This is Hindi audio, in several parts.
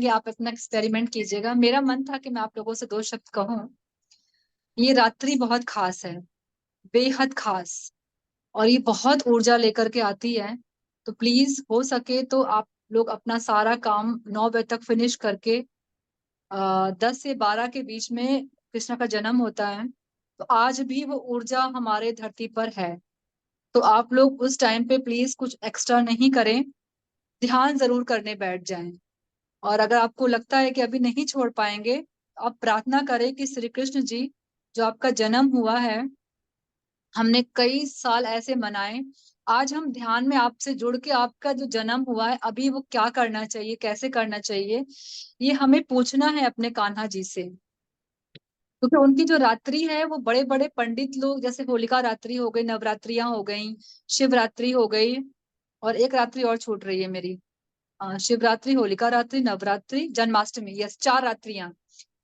आप अपना एक्सपेरिमेंट कीजिएगा। मेरा मन था कि मैं आप लोगों से दो शब्द कहूं। ये रात्रि बहुत खास है, बेहद खास, और ये बहुत ऊर्जा लेकर के आती है। तो प्लीज हो सके तो आप लोग अपना सारा काम 9 बजे तक फिनिश करके 10 से 12 के बीच में कृष्ण का जन्म होता है। तो आज भी वो ऊर्जा हमारे धरती पर है। तो आप लोग उस टाइम पे प्लीज कुछ एक्स्ट्रा नहीं करें, ध्यान जरूर करने बैठ जाएं। और अगर आपको लगता है कि अभी नहीं छोड़ पाएंगे, तो आप प्रार्थना करें कि श्री कृष्ण जी, जो आपका जन्म हुआ है, हमने कई साल ऐसे मनाए, आज हम ध्यान में आपसे जुड़ के आपका जो जन्म हुआ है अभी वो क्या करना चाहिए, कैसे करना चाहिए, ये हमें पूछना है अपने कान्हा जी से। क्योंकि उनकी जो रात्रि है वो बड़े बड़े पंडित लोग, जैसे होलिका रात्रि हो गई, नवरात्रियां हो गई, शिवरात्रि हो गई, और एक रात्रि और छूट रही है मेरी। शिवरात्रि, होलिका रात्रि, नवरात्रि, जन्माष्टमी, यस, 4 रात्रियां,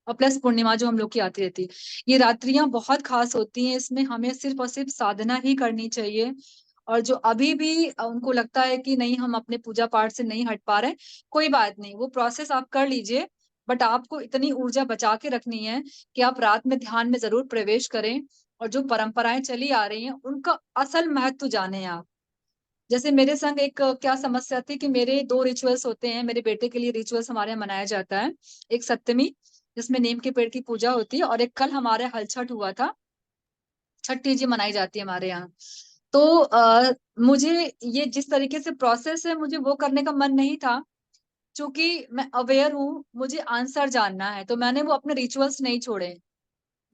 और प्लस पूर्णिमा जो हम लोग की आती रहती है। ये रात्रियां बहुत खास होती हैं, इसमें हमें सिर्फ और सिर्फ साधना ही करनी चाहिए। और जो अभी भी उनको लगता है कि नहीं हम अपने पूजा पाठ से नहीं हट पा रहे, कोई बात नहीं, वो प्रोसेस आप कर लीजिए। बट आपको इतनी ऊर्जा बचा के रखनी है कि आप रात में ध्यान में जरूर प्रवेश करें, और जो परंपराएं चली आ रही हैं उनका असल महत्व जाने आप। जैसे मेरे संग एक क्या समस्या थी कि मेरे 2 रिचुअल्स होते हैं, मेरे बेटे के लिए रिचुअल्स हमारे यहाँ मनाया जाता है। एक सप्तमी, जिसमें नीम के पेड़ की पूजा होती है, और एक कल हमारे हल छठ हुआ था, छठ तीज मनाई जाती है हमारे यहाँ। तो मुझे ये जिस तरीके से प्रोसेस है, मुझे वो करने का मन नहीं था। क्योंकि मैं अवेयर हूँ, मुझे आंसर जानना है, तो मैंने वो अपने रिचुअल्स नहीं छोड़े।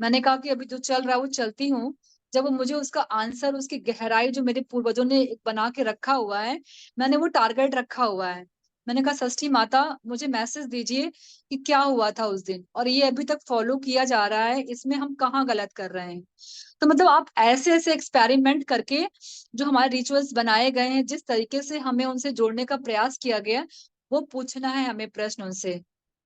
मैंने कहा कि अभी जो चल रहा है वो चलती हूँ। जब मुझे उसका आंसर, उसकी गहराई जो मेरे पूर्वजों ने एक बना के रखा हुआ है, मैंने वो टारगेट रखा हुआ है। मैंने कहा षष्ठी माता, मुझे मैसेज दीजिए कि क्या हुआ था उस दिन, और ये अभी तक फॉलो किया जा रहा है, इसमें हम कहाँ गलत कर रहे हैं। तो मतलब आप ऐसे ऐसे एक्सपेरिमेंट करके जो हमारे रिचुअल्स बनाए गए हैं, जिस तरीके से हमें उनसे जोड़ने का प्रयास किया गया है, वो पूछना है हमें प्रश्न उनसे।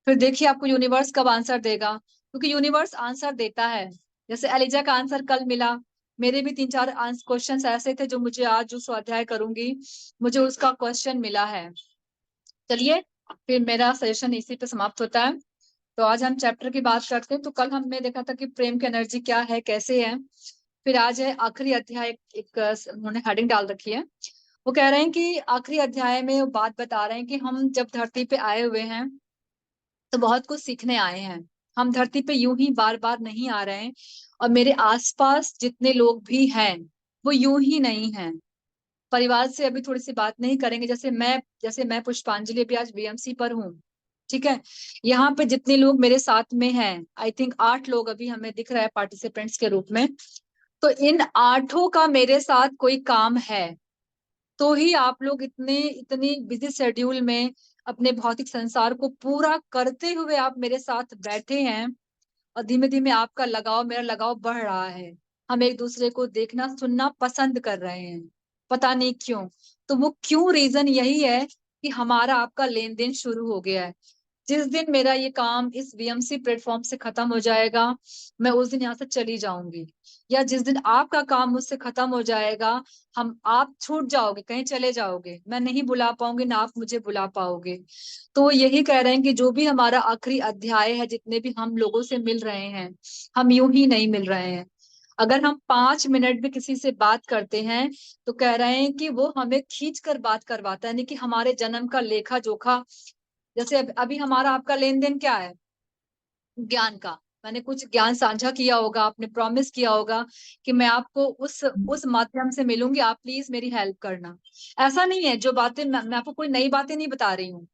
फिर देखिए आपको यूनिवर्स कब आंसर देगा, क्योंकि यूनिवर्स आंसर देता है। जैसे एलिजा का आंसर कल मिला, मेरे भी 3-4 क्वेश्चंस ऐसे थे जो मुझे आज जो स्वाध्याय करूंगी, मुझे उसका क्वेश्चन मिला है। चलिए, फिर मेरा सेशन इसी पे समाप्त होता है। तो आज हम चैप्टर की बात करते हैं। तो कल हमने देखा था कि प्रेम की एनर्जी क्या है, कैसे है। फिर आज है आखिरी अध्याय, उन्होंने हेडिंग डाल रखी है। वो कह रहे हैं कि आखिरी अध्याय में वो बात बता रहे हैं कि हम जब धरती पे आए हुए हैं तो बहुत कुछ सीखने आए हैं। हम धरती पे यूं ही बार बार नहीं आ रहे हैं, और मेरे आसपास जितने लोग भी हैं वो यूं ही नहीं हैं। परिवार से अभी थोड़ी सी बात नहीं करेंगे, जैसे मैं पुष्पांजलि अभी आज बीएमसी पर हूँ। ठीक है, यहाँ पे जितने लोग मेरे साथ में हैं, आई थिंक 8 लोग अभी हमें दिख रहा है पार्टिसिपेंट्स के रूप में। तो इन 8 का मेरे साथ कोई काम है, तो ही आप लोग इतने इतनी बिजी शेड्यूल में अपने भौतिक संसार को पूरा करते हुए आप मेरे साथ बैठे हैं। और धीमे धीमे आपका लगाव, मेरा लगाव बढ़ रहा है। हम एक दूसरे को देखना सुनना पसंद कर रहे हैं, पता नहीं क्यों। तो वो क्यों, रीजन यही है कि हमारा आपका लेन देन शुरू हो गया है। जिस दिन मेरा ये काम इस वीएमसी प्लेटफॉर्म से खत्म हो जाएगा, मैं उस दिन यहाँ से चली जाऊंगी। या जिस दिन आपका काम मुझसे खत्म हो जाएगा, आप छूट जाओगे, कहीं चले जाओगे, मैं नहीं बुला पाऊंगी, ना आप मुझे बुला पाओगे। तो वो यही कह रहे हैं कि जो भी हमारा आखिरी अध्याय है, जितने भी हम लोगों से मिल रहे हैं, हम यूं ही नहीं मिल रहे हैं। अगर हम 5 मिनट भी किसी से बात करते हैं, तो कह रहे हैं कि वो हमें खींच कर बात करवाता है, यानी कि हमारे जन्म का लेखा जोखा। जैसे अभी हमारा आपका लेन देन क्या है, ज्ञान का। मैंने कुछ ज्ञान साझा किया होगा, आपने प्रॉमिस किया होगा कि मैं आपको उस माध्यम से मिलूंगी, आप प्लीज मेरी हेल्प करना। ऐसा नहीं है, जो बातें मैं आपको कोई नई बातें नहीं बता रही हूँ।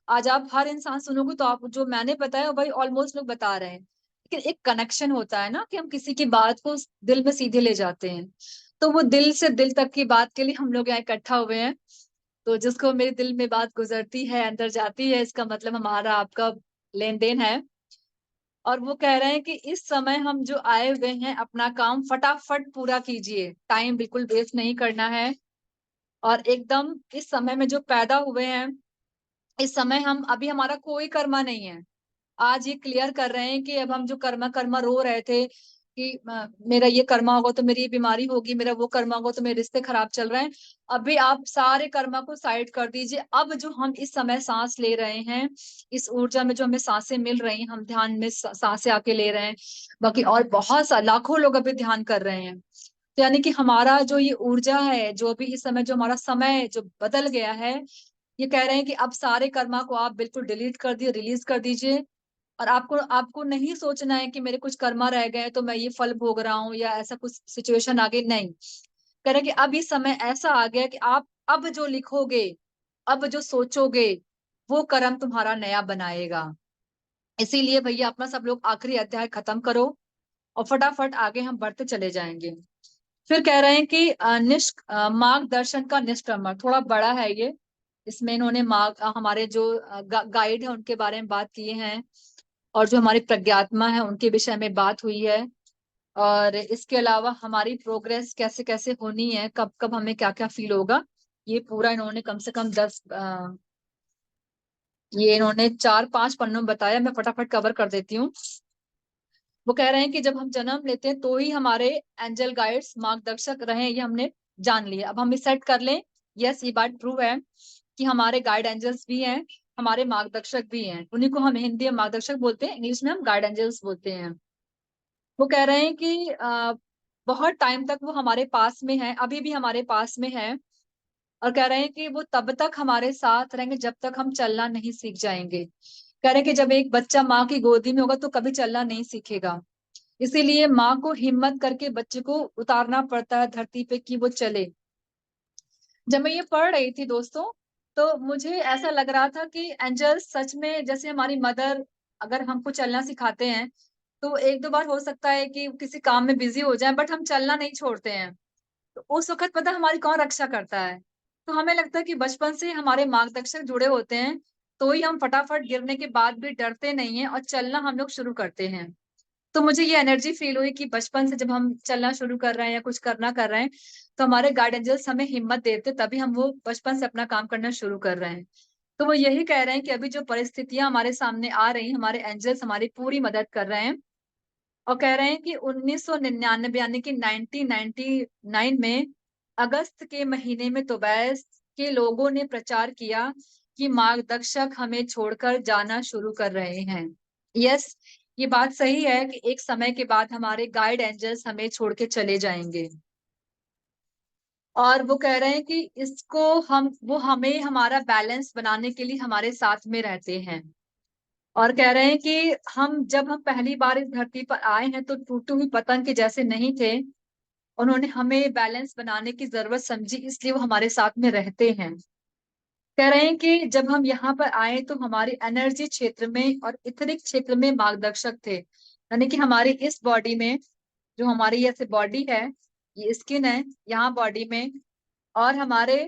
आज आप हर इंसान सुनोगे तो आप जो मैंने बताया भाई ऑलमोस्ट लोग बता रहे हैं। लेकिन एक कनेक्शन होता है ना, कि हम किसी की बात को दिल में सीधे ले जाते हैं। तो वो दिल से दिल तक की बात के लिए हम लोग यहाँ इकट्ठा हुए हैं। तो जिसको मेरे दिल में बात गुजरती है, अंदर जाती है, इसका मतलब हमारा आपका लेन देन है। और वो कह रहे हैं कि इस समय हम जो आए हुए हैं, अपना काम फटाफट पूरा कीजिए, टाइम बिल्कुल वेस्ट नहीं करना है। और एकदम इस समय में जो पैदा हुए हैं, इस समय हम अभी हमारा कोई कर्मा नहीं है। आज ये क्लियर कर रहे हैं कि अब हम जो कर्मा कर्मा रो रहे थे, कि मेरा ये कर्मा होगा तो मेरी ये बीमारी होगी, मेरा वो कर्मा होगा तो मेरे रिश्ते खराब चल रहे हैं। अभी आप सारे कर्मा को साइड कर दीजिए। अब जो हम इस समय सांस ले रहे हैं, इस ऊर्जा में जो हमें सांसें मिल रही हैं, हम ध्यान में सांसें आके ले रहे हैं। बाकी और बहुत सा लाखों लोग अभी ध्यान कर रहे हैं। तो यानी कि हमारा जो ये ऊर्जा है, जो भी इस समय जो हमारा समय जो बदल गया है, ये कह रहे हैं कि अब सारे कर्मा को आप बिल्कुल डिलीट कर दिए, रिलीज कर दीजिए। और आपको आपको नहीं सोचना है कि मेरे कुछ कर्मा रह गए तो मैं ये फल भोग रहा हूँ या ऐसा कुछ सिचुएशन आ गई, नहीं। कह रहे हैं कि अब ये समय ऐसा आ गया कि आप अब जो लिखोगे, अब जो सोचोगे, वो कर्म तुम्हारा नया बनाएगा। इसीलिए भैया अपना सब लोग आखिरी अध्याय खत्म करो और फटाफट आगे हम बढ़ते चले जाएंगे। फिर कह रहे हैं कि मार्गदर्शन का निष्क्रमण थोड़ा बड़ा है ये। इसमें इन्होंने हमारे जो गाइड है उनके बारे में बात किए हैं, और जो हमारी प्रज्ञात्मा है उनके विषय में बात हुई है। और इसके अलावा हमारी प्रोग्रेस कैसे कैसे होनी है, कब कब हमें क्या क्या फील होगा, ये पूरा इन्होंने कम से कम 10 ये इन्होंने 4-5 पन्नों में बताया। मैं फटाफट कवर कर देती हूँ। वो कह रहे हैं कि जब हम जन्म लेते हैं तो ही हमारे एंजल गाइड्स मार्गदर्शक रहे, ये हमने जान लिया। अब हम इसे सेट कर लें, यस ये बात ट्रू है कि हमारे गाइड एंजल्स भी हैं, हमारे मार्गदर्शक भी हैं। उन्हीं को हम हिंदी में मार्गदर्शक बोलते हैं, इंग्लिश में हम गाइड एंजल्स बोलते हैं। वो कह रहे हैं कि बहुत टाइम तक वो हमारे पास में है, अभी भी हमारे पास में है। और कह रहे हैं कि वो तब तक हमारे साथ रहेंगे जब तक हम चलना नहीं सीख जाएंगे। कह रहे हैं कि जब एक बच्चा माँ की गोदी में होगा तो कभी चलना नहीं सीखेगा। इसीलिए माँ को हिम्मत करके बच्चे को उतारना पड़ता है धरती पे कि वो चले। जब मैं ये पढ़ रही थी दोस्तों, तो मुझे ऐसा लग रहा था कि एंजल सच में जैसे हमारी मदर अगर हमको चलना सिखाते हैं, तो एक दो बार हो सकता है कि किसी काम में बिजी हो जाए, बट हम चलना नहीं छोड़ते हैं। तो उस वक्त पता है हमारी कौन रक्षा करता है? तो हमें लगता है कि बचपन से हमारे मार्गदर्शक जुड़े होते हैं, तो ही हम फटाफट गिरने के बाद भी डरते नहीं हैं और चलना हम लोग शुरू करते हैं। तो मुझे ये एनर्जी फील हुई कि बचपन से जब हम चलना शुरू कर रहे हैं या कुछ करना कर रहे हैं, तो हमारे गार्ड एंजल्स हमें हिम्मत देते, तभी हम वो बचपन से अपना काम करना शुरू कर रहे हैं। तो वो यही कह रहे हैं कि अभी जो परिस्थितियां हमारे सामने आ रही हैं, हमारे एंजल्स हमारी पूरी मदद कर रहे हैं। और कह रहे हैं कि 1999 यानी कि 1999 में अगस्त के महीने में तुबैस के लोगों ने प्रचार किया कि मार्गदर्शक हमें छोड़कर जाना शुरू कर रहे हैं। यस, ये बात सही है कि एक समय के बाद हमारे गाइड एंजल्स हमें छोड़ के चले जाएंगे। और वो कह रहे हैं कि इसको वो हमें हमारा बैलेंस बनाने के लिए हमारे साथ में रहते हैं। और कह रहे हैं कि जब हम पहली बार इस धरती पर आए हैं तो टूटी हुई पतंग के जैसे नहीं थे। उन्होंने हमें बैलेंस बनाने की जरूरत समझी, इसलिए वो हमारे साथ में रहते हैं। कह रहे हैं कि जब हम यहाँ पर आए तो हमारी एनर्जी क्षेत्र में और इथरिक क्षेत्र में मार्गदर्शक थे, यानी कि हमारी इस बॉडी में, जो हमारी ऐसे बॉडी है, ये स्किन है यहाँ बॉडी में, और हमारे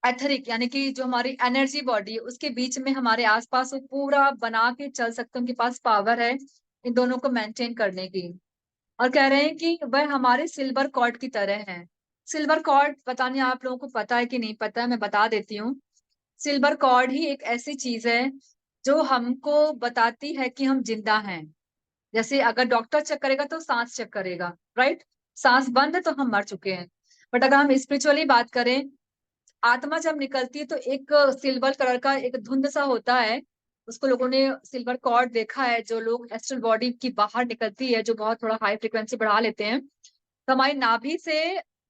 एथरिक यानी कि जो हमारी एनर्जी बॉडी है उसके बीच में हमारे आसपास वो पूरा बना के चल सकते हैं, उनके पास पावर है इन दोनों को मेंटेन करने की। और कह रहे हैं कि वह हमारे सिल्वर कॉर्ड की तरह है। सिल्वर कॉर्ड पता नहीं आप लोगों को पता है कि नहीं पता है, मैं बता देती हूँ। सिल्वर कॉर्ड ही एक ऐसी चीज है जो हमको बताती है कि हम जिंदा हैं। जैसे अगर डॉक्टर चेक करेगा तो सांस चेक करेगा, राइट? सांस बंद है तो हम मर चुके हैं। बट अगर हम स्पिरिचुअली बात करें, आत्मा जब निकलती है तो एक सिल्वर कलर का एक धुंध सा होता है, उसको लोगों ने सिल्वर कॉर्ड देखा है। जो लोग एस्ट्रल बॉडी की बाहर निकलती है, जो बहुत थोड़ा हाई फ्रिक्वेंसी बढ़ा लेते हैं, तो हमारी नाभि से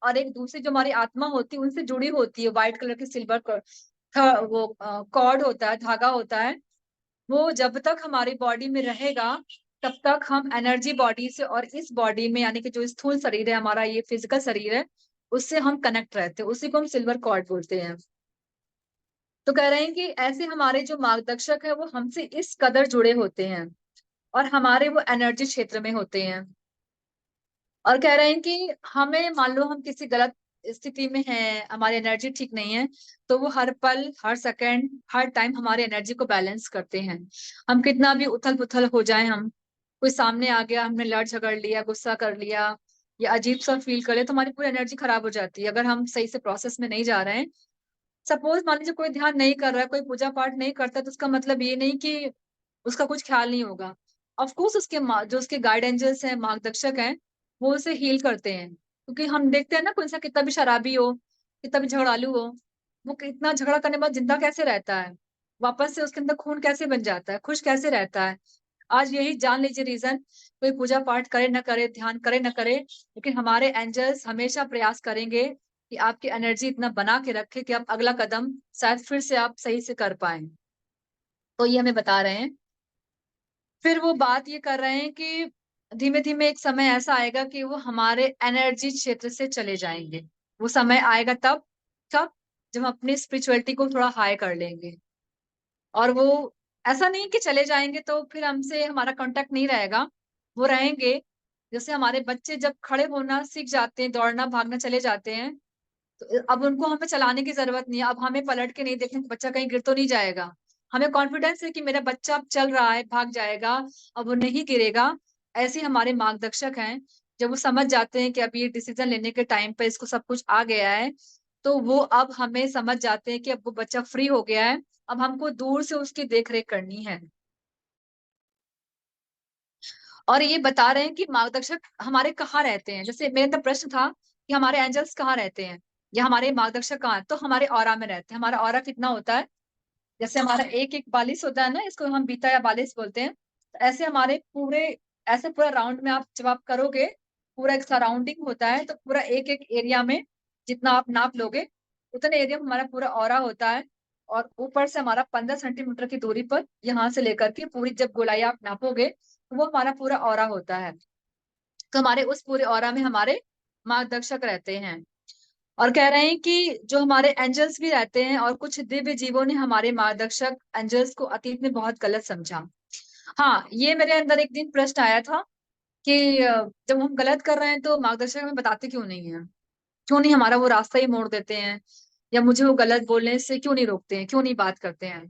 और एक दूसरी जो हमारी आत्मा होती है उनसे जुड़ी होती है, व्हाइट कलर की सिल्वर वो कॉर्ड होता है, धागा होता है। वो जब तक हमारी बॉडी में रहेगा तब तक हम एनर्जी बॉडी से और इस बॉडी में, यानी कि जो स्थूल शरीर है हमारा, ये फिजिकल शरीर है, उससे हम कनेक्ट रहते हैं। उसी को हम सिल्वर कॉर्ड बोलते हैं। तो कह रहे हैं कि ऐसे हमारे जो मार्गदर्शक है वो हमसे इस कदर जुड़े होते हैं और हमारे वो एनर्जी क्षेत्र में होते हैं। और कह रहे हैं कि हमें मान लो हम किसी गलत स्थिति में हैं, हमारी एनर्जी ठीक नहीं है, तो वो हर पल हर सेकंड हर टाइम हमारे एनर्जी को बैलेंस करते हैं। हम कितना भी उथल पुथल हो जाए, हम कोई सामने आ गया, हमने लड़ झगड़ लिया, गुस्सा कर लिया या अजीब सा फील कर लिया, तो हमारी पूरी एनर्जी खराब हो जाती है अगर हम सही से प्रोसेस में नहीं जा रहे हैं। सपोज मान लीजिए कोई ध्यान नहीं कर रहा है, कोई पूजा पाठ नहीं करता, तो उसका मतलब ये नहीं कि उसका कुछ ख्याल नहीं होगा। ऑफ कोर्स उसके जो उसके गाइड एंजल्स हैं, मार्गदर्शक हैं, वो उसे हील करते हैं। क्योंकि हम देखते हैं ना, कोई इंसान कितना भी शराबी हो, कितना भी झगड़ालू हो, वो कितना झगड़ा करने के बाद जिंदा कैसे रहता है, वापस से उसके अंदर खून कैसे बन जाता है, खुश कैसे रहता है। आज यही जान लीजिए रीजन। कोई पूजा पाठ करे न करे, ध्यान करे न करे, लेकिन हमारे एंजल्स हमेशा प्रयास करेंगे कि आपकी एनर्जी इतना बना के रखे कि आप अगला कदम शायद फिर से आप सही से कर पाए। तो ये हमें बता रहे हैं। फिर वो बात ये कर रहे हैं कि धीमे धीमे एक समय ऐसा आएगा कि वो हमारे एनर्जी क्षेत्र से चले जाएंगे। वो समय आएगा तब, कब, जब हम अपनी स्पिरिचुअलिटी को थोड़ा हाई कर लेंगे। और वो ऐसा नहीं कि चले जाएंगे तो फिर हमसे हमारा कांटेक्ट नहीं रहेगा, वो रहेंगे। जैसे हमारे बच्चे जब खड़े होना सीख जाते हैं, दौड़ना भागना चले जाते हैं, तो अब उनको हमें चलाने की जरूरत नहीं है। अब हमें पलट के नहीं देखना कि बच्चा कहीं गिर तो नहीं जाएगा। हमें कॉन्फिडेंस है कि मेरा बच्चा अब चल रहा है, भाग जाएगा, अब वो नहीं गिरेगा। ऐसे हमारे मार्गदर्शक हैं। जब वो समझ जाते हैं कि अब ये डिसीजन लेने के टाइम पे इसको सब कुछ आ गया है, तो वो अब हमें समझ जाते हैं कि अब वो बच्चा फ्री हो गया है, अब हमको दूर से उसकी देख रेख करनी है। और ये बता रहे हैं कि मार्गदर्शक हमारे कहाँ रहते हैं। जैसे मेरे अंदर प्रश्न था कि हमारे एंजल्स कहाँ रहते हैं या हमारे मार्गदर्शक कहाँ हैं? तो हमारे ऑरा में रहते हैं। हमारा ऑरा कितना होता है, जैसे हमारा एक एक बालिश होता है ना, इसको हम बीता या बालिश बोलते हैं। तो ऐसे हमारे पूरे, ऐसे पूरा राउंड में आप जब आप करोगे, पूरा एक सराउंडिंग होता है, तो पूरा एक एक एरिया में जितना आप नाप लोगे उतने एरिया में हमारा पूरा ऑरा होता है। और ऊपर से हमारा 15 सेंटीमीटर की दूरी पर यहाँ से लेकर के पूरी जब गोलाई आप नापोगे, तो वो हमारा पूरा ऑरा होता है। तो हमारे उस पूरे ऑरा में हमारे मार्गदर्शक रहते हैं। और कह रहे हैं कि जो हमारे एंजल्स भी रहते हैं, और कुछ दिव्य जीवों ने हमारे मार्गदर्शक एंजल्स को अतीत में बहुत गलत समझा। हाँ, ये मेरे अंदर एक दिन प्रश्न आया था कि जब हम गलत कर रहे हैं तो मार्गदर्शक हमें बताते क्यों नहीं है, क्यों नहीं हमारा वो रास्ता ही मोड़ देते हैं, या मुझे वो गलत बोलने से क्यों नहीं रोकते हैं, क्यों नहीं बात करते हैं।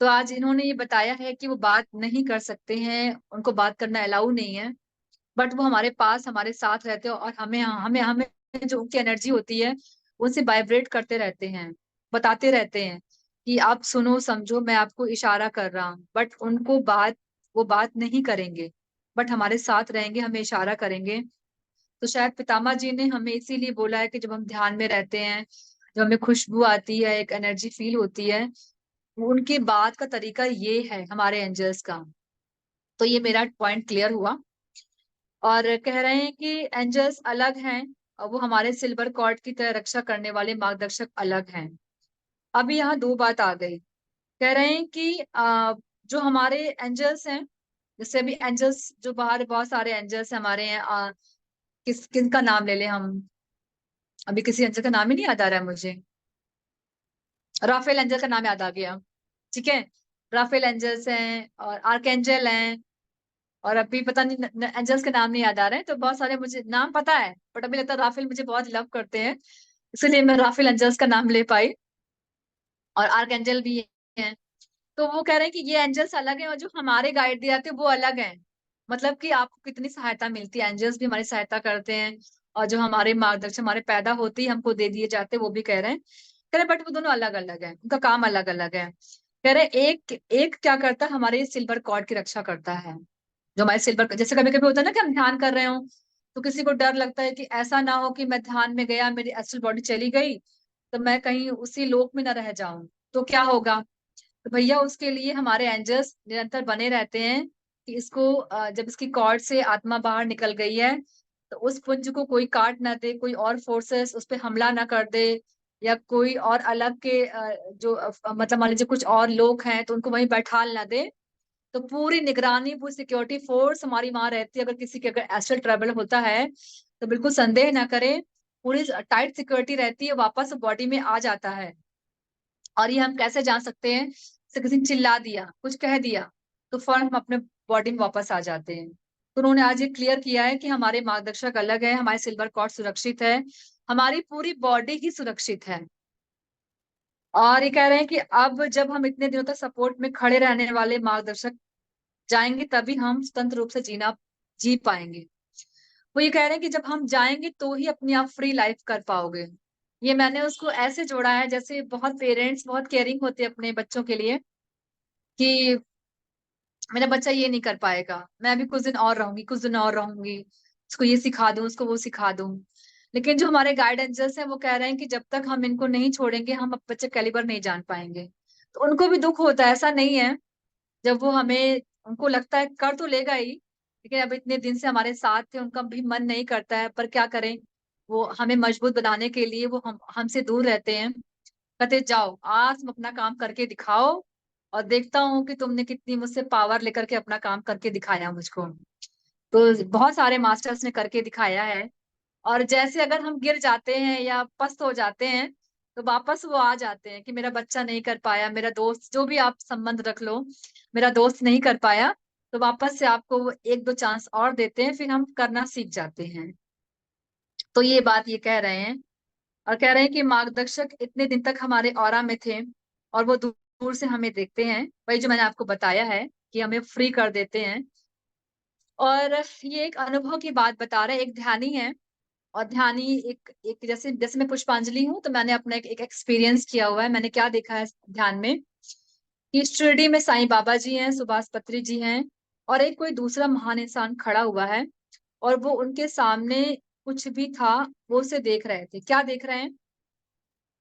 तो आज इन्होंने ये बताया है कि वो बात नहीं कर सकते हैं, उनको बात करना अलाउ नहीं है। बट वो हमारे पास हमारे साथ रहते हैं, और हमें हमें हमें जो उनकी एनर्जी होती है उनसे वाइब्रेट करते रहते हैं, बताते रहते हैं कि आप सुनो समझो, मैं आपको इशारा कर रहा हूँ। बट उनको बात, वो बात नहीं करेंगे, बट हमारे साथ रहेंगे, हमें इशारा करेंगे। तो शायद पितामा जी ने हमें इसीलिए बोला है कि जब हम ध्यान में रहते हैं, जब हमें खुशबू आती है, एक एनर्जी फील होती है, उनकी बात का तरीका ये है हमारे एंजल्स का। तो ये मेरा पॉइंट क्लियर हुआ। और कह रहे हैं कि एंजल्स अलग हैं, और वो हमारे सिल्वर कॉर्ड की तरह रक्षा करने वाले मार्गदर्शक अलग हैं। अभी यहाँ दो बात आ गई। कह रहे हैं कि जो हमारे एंजल्स हैं, जैसे अभी एंजल्स जो बाहर बहुत सारे एंजल्स हमारे हैं, किनका नाम ले लें हम। अभी किसी एंजल का नाम ही नहीं याद आ रहा है मुझे। राफेल एंजल का नाम याद आ गया। ठीक है, राफेल एंजल्स हैं और आर्कएंजल हैं। और अभी पता नहीं एंजल्स के नाम नहीं याद आ रहे हैं, तो बहुत सारे मुझे नाम पता है, बट अभी लगता है राफेल मुझे बहुत लव करते हैं, इसलिए मैं राफेल एंजल्स का नाम ले पाई। और आर्क एंजल भी हैं। तो वो कह रहे हैं कि ये एंजल्स अलग हैं, और जो हमारे गाइड दिए जाते हैं वो अलग हैं। मतलब कि आपको कितनी सहायता मिलती है, एंजल्स भी हमारी सहायता करते हैं। और जो हमारे मार्गदर्शक हमारे पैदा होते ही हमको दे दिए जाते हैं, वो भी कह रहे बट वो दोनों अलग अलग है, उनका काम अलग अलग है। कह रहे एक एक क्या करता है, हमारे सिल्वर कॉर्ड की रक्षा करता है। जो हमारे सिल्वर, जैसे कभी कभी होता है ना कि हम ध्यान कर रहे हो, तो किसी को डर लगता है कि ऐसा ना हो कि मैं ध्यान में गया, मेरी एस्ट्रल बॉडी चली गई, तो मैं कहीं उसी लोक में ना रह जाऊं, तो क्या होगा। तो भैया उसके लिए हमारे एंजल्स निरंतर बने रहते हैं कि इसको जब इसकी कॉर्ड से आत्मा बाहर निकल गई है, तो उस पुंज को कोई काट ना दे, कोई और फोर्सेस उस पर हमला ना कर दे, या कोई और अलग के जो मतलब मान लीजिए कुछ और लोग हैं तो उनको वहीं बैठाल ना दे। तो पूरी निगरानी, पूरी सिक्योरिटी फोर्स हमारी वहां रहती है। अगर किसी के अगर एस्ट्रल ट्रेवल होता है तो बिल्कुल संदेह ना करे, पूरी टाइट सिक्योरिटी रहती है, वापस बॉडी में आ जाता है। और ये हम कैसे जान सकते हैं, जैसे किसी ने चिल्ला दिया, कुछ कह दिया, तो फौरन हम अपने बॉडी में वापस आ जाते हैं। तो उन्होंने आज ये क्लियर किया है कि हमारे मार्गदर्शक अलग है, हमारे सिल्वर कॉर्ड सुरक्षित है, हमारी पूरी बॉडी ही सुरक्षित है। और ये कह रहे हैं कि अब जब हम इतने दिनों तक सपोर्ट में खड़े रहने वाले मार्गदर्शक जाएंगे, तभी हम स्वतंत्र रूप से जी पाएंगे। वो ये कह रहे हैं कि जब हम जाएंगे तो ही अपनी आप फ्री लाइफ कर पाओगे। ये मैंने उसको ऐसे जोड़ा है, जैसे बहुत पेरेंट्स बहुत केयरिंग होते हैं अपने बच्चों के लिए, कि मेरा बच्चा ये नहीं कर पाएगा, मैं अभी कुछ दिन और रहूंगी, कुछ दिन और रहूंगी, उसको ये सिखा दूं, उसको वो सिखा दूं। लेकिन जो हमारे गाइड एंजल्स हैं वो कह रहे हैं कि जब तक हम इनको नहीं छोड़ेंगे हम बच्चे कैलिबर नहीं जान पाएंगे। तो उनको भी दुख होता है, ऐसा नहीं है। जब वो हमें, उनको लगता है कर तो लेगा ही, लेकिन अब इतने दिन से हमारे साथ थे, उनका भी मन नहीं करता है, पर क्या करें। वो हमें मजबूत बनाने के लिए वो हमसे दूर रहते हैं। कहते जाओ आज तुम अपना काम करके दिखाओ, और देखता हूँ कि तुमने कितनी मुझसे पावर लेकर के अपना काम करके दिखाया मुझको। तो बहुत सारे मास्टर्स ने करके दिखाया है। और जैसे अगर हम गिर जाते हैं या पस्त हो जाते हैं, तो वापस वो आ जाते हैं कि मेरा बच्चा नहीं कर पाया, मेरा दोस्त, जो भी आप संबंध रख लो, मेरा दोस्त नहीं कर पाया, तो वापस से आपको वो एक दो चांस और देते हैं, फिर हम करना सीख जाते हैं। तो ये बात ये कह रहे हैं। और कह रहे हैं कि मार्गदर्शक इतने दिन तक हमारे ऑरा में थे, और वो दूर दूर से हमें देखते हैं, वही जो मैंने आपको बताया है कि हमें फ्री कर देते हैं। और ये एक अनुभव की बात बता रहे हैं, एक ध्यानी है। और ध्यानी एक एक जैसे जैसे मैं पुष्पांजलि हूँ, तो मैंने अपना एक एक्सपीरियंस किया हुआ है। मैंने क्या देखा है ध्यान में, कि शिरडी में साईं बाबा जी हैं, सुभाष पत्री जी हैं, और एक कोई दूसरा महान इंसान खड़ा हुआ है। और वो उनके सामने कुछ भी था, वो उसे देख रहे थे। क्या देख रहे हैं,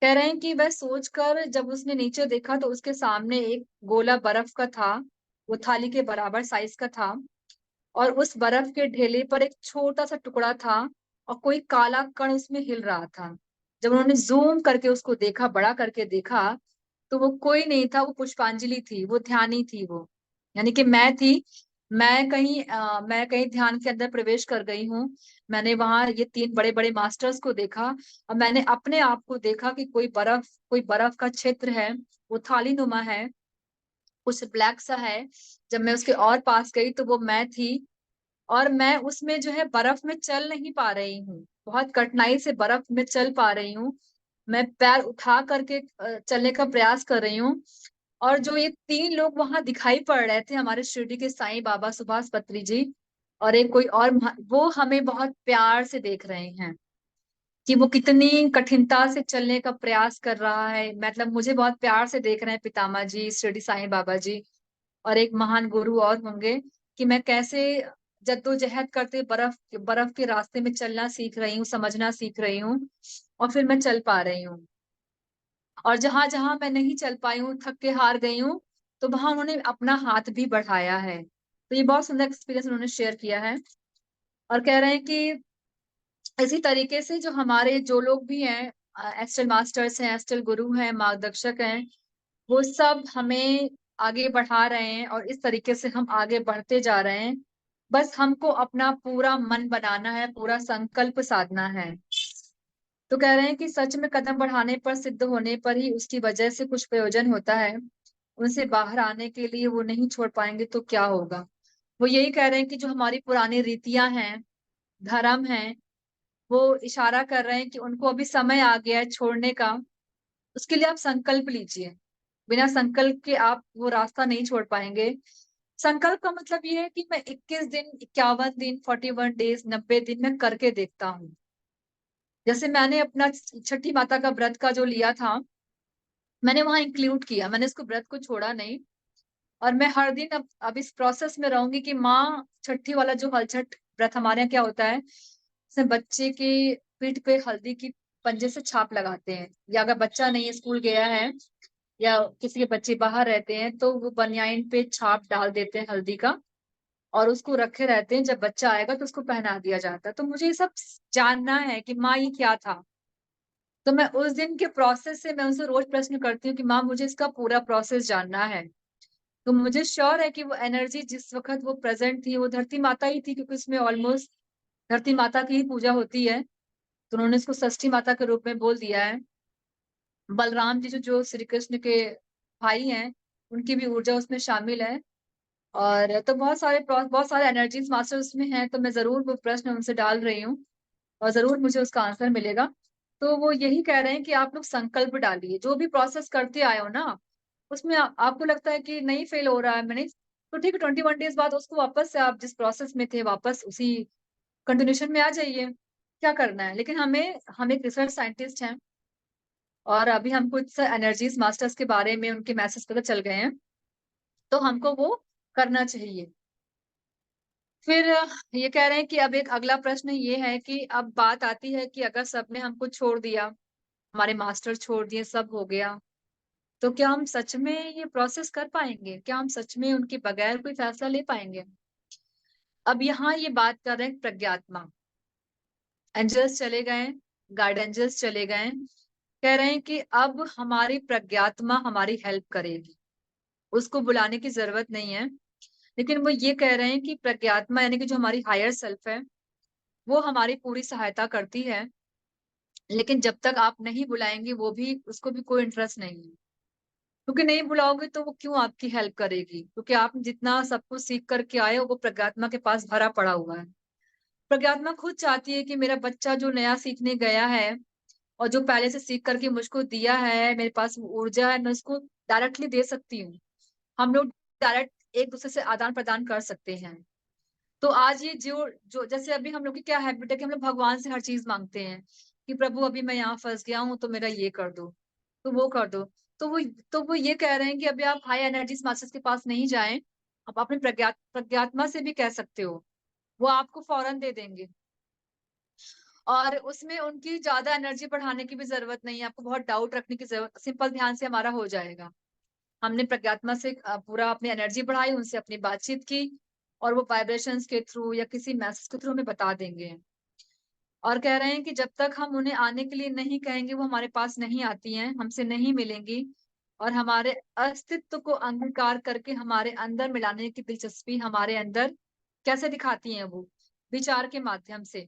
कह रहे हैं कि वह सोचकर जब उसने नीचे देखा तो उसके सामने एक गोला बर्फ का था, वो थाली के बराबर साइज का था। और उस बर्फ के ढेले पर एक छोटा सा टुकड़ा था, और कोई काला कण उसमें हिल रहा था। जब उन्होंने जूम करके उसको देखा, बड़ा करके देखा, तो वो कोई नहीं था, वो पुष्पांजलि थी, वो ध्यानी थी वो, यानी कि मैं थी। मैं कहीं ध्यान के अंदर प्रवेश कर गई हूँ। मैंने वहां ये तीन बड़े बड़े मास्टर्स को देखा, और मैंने अपने आप को देखा कि कोई बर्फ का क्षेत्र है, वो थाली नुमा है, कुछ ब्लैक सा है। जब मैं उसके और पास गई तो वो मैं थी। और मैं उसमें जो है बर्फ में चल नहीं पा रही हूँ, बहुत कठिनाई से बर्फ में चल पा रही हूँ। मैं पैर उठा करके चलने का प्रयास कर रही हूँ। और जो ये तीन लोग वहां दिखाई पड़ रहे थे, हमारे शिरडी के साईं बाबा, सुभाष पत्री जी, और एक कोई और वो हमें बहुत प्यार से देख रहे हैं कि वो कितनी कठिनता से चलने का प्रयास कर रहा है। मतलब मुझे बहुत प्यार से देख रहे हैं पितामा जी, शिरडी साईं बाबा जी, और एक महान गुरु और होंगे, कि मैं कैसे जद्दोजहद करते बर्फ बर्फ के रास्ते में चलना सीख रही हूँ, समझना सीख रही हूँ, और फिर मैं चल पा रही हूँ। और जहां जहां मैं नहीं चल पाई हूँ, थक के हार गई हूँ, तो वहां उन्होंने अपना हाथ भी बढ़ाया है। तो ये बहुत सुंदर एक्सपीरियंस उन्होंने शेयर किया है। और कह रहे हैं कि इसी तरीके से जो हमारे जो लोग भी हैं, एस्टल मास्टर्स हैं, एस्टल गुरु हैं, मार्गदर्शक हैं, वो सब हमें आगे बढ़ा रहे हैं, और इस तरीके से हम आगे बढ़ते जा रहे हैं। बस हमको अपना पूरा मन बनाना है, पूरा संकल्प साधना है। तो कह रहे हैं कि सच में कदम बढ़ाने पर, सिद्ध होने पर ही उसकी वजह से कुछ प्रयोजन होता है। उनसे बाहर आने के लिए वो नहीं छोड़ पाएंगे तो क्या होगा। वो यही कह रहे हैं कि जो हमारी पुरानी रीतियां हैं, धर्म हैं, वो इशारा कर रहे हैं कि उनको अभी समय आ गया है छोड़ने का। उसके लिए आप संकल्प लीजिए। बिना संकल्प के आप वो रास्ता नहीं छोड़ पाएंगे। संकल्प का मतलब ये है कि मैं 21 दिन, 51 दिन, 41 डेज, 90 दिन में करके देखता हूँ। जैसे मैंने अपना छठी माता का व्रत का जो लिया था, मैंने वहां इंक्लूड किया, मैंने इसको व्रत को छोड़ा नहीं। और मैं हर दिन अब इस प्रोसेस में रहूंगी कि माँ छठी वाला जो हलछठ व्रत हमारे यहाँ क्या होता है, इसमें बच्चे के पीठ पे हल्दी की पंजे से छाप लगाते हैं, या अगर बच्चा नहीं स्कूल गया है या किसी के बच्चे बाहर रहते हैं, तो वो बनियाइन पे छाप डाल देते हैं हल्दी का, और उसको रखे रहते हैं। जब बच्चा आएगा तो उसको पहना दिया जाता है। तो मुझे ये सब जानना है कि माँ ये क्या था। तो मैं उस दिन के प्रोसेस से मैं उनसे रोज प्रश्न करती हूँ कि माँ मुझे इसका पूरा प्रोसेस जानना है। तो मुझे श्योर है कि वो एनर्जी जिस वक्त वो प्रेजेंट थी, वो धरती माता ही थी, क्योंकि उसमें ऑलमोस्ट धरती माता की ही पूजा होती है। तो उन्होंने इसको षष्ठी माता के रूप में बोल दिया है। बलराम जी जो जो श्री कृष्ण के भाई हैं, उनकी भी ऊर्जा उसमें शामिल है। और तो बहुत सारे एनर्जीज मास्टर उसमें हैं। तो मैं जरूर वो प्रश्न उनसे डाल रही हूँ, और जरूर मुझे उसका आंसर मिलेगा। तो वो यही कह रहे हैं कि आप लोग संकल्प डालिए, जो भी प्रोसेस करते आए हो ना, उसमें आपको लगता है कि नहीं फेल हो रहा है, मैंने, तो ठीक है, 21 डेज बाद उसको वापस से आप जिस प्रोसेस में थे वापस उसी कंटिन्यूशन में आ जाइए। क्या करना है, लेकिन हम एक रिसर्च साइंटिस्ट हैं, और अभी हम कुछ एनर्जीज मास्टर्स के बारे में उनके मैसेज पता चल गए हैं। तो हमको वो करना चाहिए। फिर ये कह रहे हैं कि अब एक अगला प्रश्न ये है कि अब बात आती है कि अगर सबने हमको छोड़ दिया, हमारे मास्टर छोड़ दिए, सब हो गया, तो क्या हम सच में ये प्रोसेस कर पाएँगे? क्या हम सच में उनके बगैर कोई फैसला ले पाएँगे? अब यहाँ ये बात कर रहे हैं प्रज्ञात्मा। एंजल्स चले गए, गार्ड एंजल्स चले गए। कह रहे हैं कि अब हमारी प्रज्ञात्मा हमारी हेल्प करेगी। उसको बुलाने की ज़रूरत नहीं है। लेकिन वो ये कह रहे हैं कि प्रज्ञात्मा यानी कि जो हमारी हायर सेल्फ है, वो हमारी पूरी सहायता करती है। लेकिन जब तक आप नहीं बुलाएँगे वो भी उसको भी कोई इंटरेस्ट नहीं है। क्योंकि नहीं बुलाओगे तो वो क्यों आपकी हेल्प करेगी? क्योंकि आप जितना सब कुछ सीख कर के आए हो वो प्रज्ञात्मा के पास भरा पड़ा हुआ है। प्रज्ञात्मा खुद चाहती है कि मेरा बच्चा जो नया सीखने गया है और जो पहले से सीख कर के मुझको दिया है, मेरे पास वो ऊर्जा है, मैं उसको डायरेक्टली दे सकती हूँ। हम लोग डायरेक्ट एक-दूसरे से आदान-प्रदान कर सकते हैं। तो आज ये जो जो जैसे अभी हम लोग की क्या हैबिट है कि हम लोग भगवान से हर चीज़ माँगते हैं, कि प्रभु अभी मैं यहाँ फँस गया हूँ तो मेरा ये कर दो, तो वो कर दो। तो वो तो वो ये कह रहे हैं कि अभी आप हाई एनर्जीज़ मास्टर्स के पास नहीं जाएँ, आप अपने प्रज्ञात्मा से भी कह सकते हो, वो आपको फ़ौरन दे देंगे। और उसमें उनकी ज़्यादा एनर्जी बढ़ाने की भी ज़रूरत नहीं है, आपको बहुत डाउट रखने की ज़रूरत सिंपल ध्यान से हमारा हो जाएगा। हमने प्रज्ञात्मा से पूरा अपनी एनर्जी बढ़ाई, उनसे अपनी बातचीत की और वो वाइब्रेशंस के थ्रू या किसी मैसेज के थ्रू हमें बता देंगे। और कह रहे हैं कि जब तक हम उन्हें आने के लिए नहीं कहेंगे, वो हमारे पास नहीं आती हैं, हमसे नहीं मिलेंगी और हमारे अस्तित्व को अंगीकार करके हमारे अंदर मिलाने की दिलचस्पी हमारे अंदर कैसे दिखाती हैं वो? विचार के माध्यम से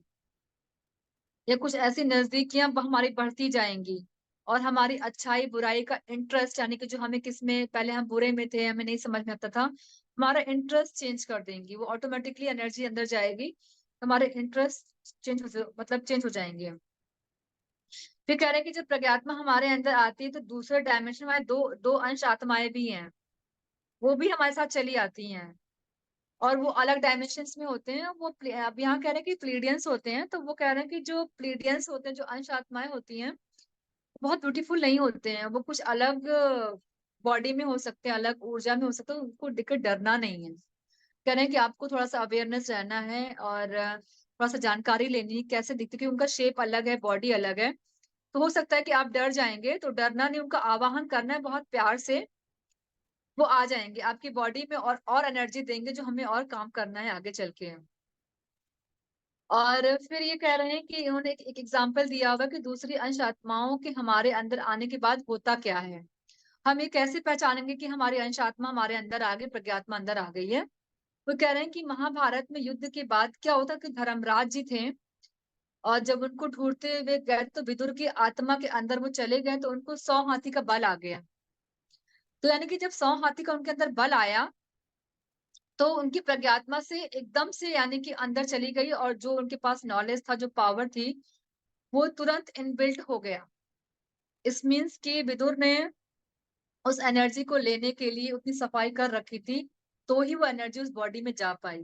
या कुछ ऐसी नज़दीकियाँ हमारी बढ़ती जाएँगी और हमारी अच्छाई-बुराई का इंटरेस्ट यानी कि जो हमें किसमें पहले हम बुरे में थे, हमें नहीं समझ में आता था, हमारा इंटरेस्ट चेंज कर देंगी। वो ऑटोमैटिकली एनर्जी अंदर जाएगी, हमारे इंटरेस्ट चेंज हो जाएँगे। फिर कह रहे हैं कि जब प्रज्ञात्मा हमारे अंदर आती है तो दूसरे डायमेंशन में 2 अंश आत्माएँ भी हैं, वो भी हमारे साथ चली आती हैं और वो अलग डायमेंशंस में होते हैं। वो अब यहाँ कह रहे हैं कि प्leiadians होते हैं, तो वो कह रहे हैं कि जो प्leiadians होते हैं, जो अंश आत्माएँ होती हैं बहुत ब्यूटीफुल नहीं होते हैं, वो कुछ अलग बॉडी में हो सकते हैं, अलग ऊर्जा में हो सकते हैं, उनको देख के डरना नहीं है। कह रहे हैं कि आपको थोड़ा-सा अवेयरनेस रहना है और थोड़ा-सा जानकारी लेनी है, कैसे दिखते हैं क्योंकि उनका शेप अलग है, बॉडी अलग है। तो हो सकता है कि आप डर जाएँगे, तो डरना नहीं, उनका आवाहन करना है बहुत प्यार से, वो आ जाएँगे, आपकी बॉडी में और एनर्जी देंगे जो हमें और काम करना है आगे चल के। और फिर ये कह रहे हैं कि उन्होंने एक एक एग्ज़ाम्पल दिया हुआ है कि दूसरी अंश आत्माओं के हमारे अंदर आने के बाद होता क्या है? हम ये कैसे पहचानेंगे कि हमारी अंश आत्मा हमारे अंदर आ गई, प्रज्ञात्मा अंदर आ गई है? वो कह रहे हैं कि महाभारत में युद्ध के बाद क्या होता कि धर्मराज जी थे और जब उनको ढूँढते हुए गए तो विदुर की आत्मा के अंदर वो चले गए तो उनको 100 हाथी का बल आ गया। तो यानी कि जब 100 हाथी का उनके अंदर बल आया, तो उनकी प्रज्ञात्मा से एकदम से यानी कि अंदर चली गई और जो उनके पास नॉलेज था, जो पावर थी, वो तुरंत इनबिल्ट हो गया। इस मीन्स कि विदुर ने उस एनर्जी को लेने के लिए उतनी सफाई कर रखी थी, तो ही वो एनर्जी उस बॉडी में जा पाई।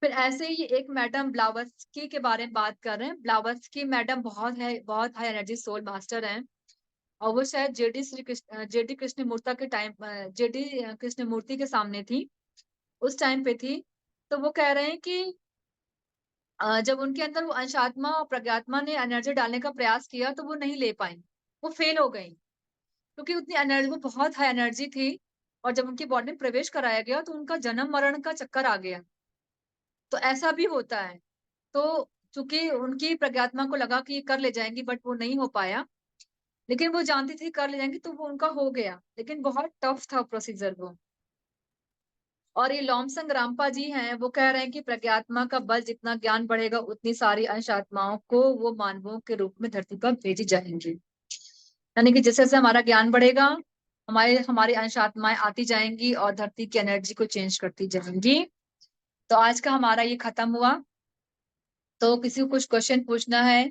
फिर ऐसे ही एक मैडम ब्लावत्स्की के बारे में बात कर रहे हैं। ब्लावत्स्की मैडम बहुत हाई एनर्जी सोल मास्टर हैं और वो शायद जेडी कृष्णमूर्ति के जेडी कृष्णमूर्ति के सामने थी, उस टाइम पे थी। तो वो कह रहे हैं कि जब उनके अंदर वो अंशात्मा और प्रज्ञात्मा ने एनर्जी डालने का प्रयास किया, तो वो नहीं ले पाईं, वो फेल हो गईं। क्योंकि उतनी एनर्जी वो बहुत हाई एनर्जी थी और जब उनकी बॉडी में प्रवेश कराया गया, तो उनका जन्म-मरण का चक्कर आ गया। तो ऐसा भी होता है। तो चूँकि उनकी प्रज्ञात्मा को लगा कि ये कर ले जाएँगी बट वो नहीं हो पाया। लेकिन वो जानती थी कर ले जाएँगी तो वो उनका हो गया। लेकिन बहुत टफ था प्रोसीजर वो। और ये लॉमसंग रामपा जी हैं, वो कह रहे हैं कि प्रज्ञात्मा का बल जितना ज्ञान बढ़ेगा उतनी सारी अंश आत्माओं को वो मानवों के रूप में धरती पर भेजी जाएँगी। यानी कि जैसे-जैसे हमारा ज्ञान बढ़ेगा, हमारी अंश आत्माएँ आती जाएँगी और धरती की एनर्जी को चेंज करती जाएँगी। तो आज का हमारा ये खत्म हुआ। तो किसी को कुछ क्वेश्चन पूछना है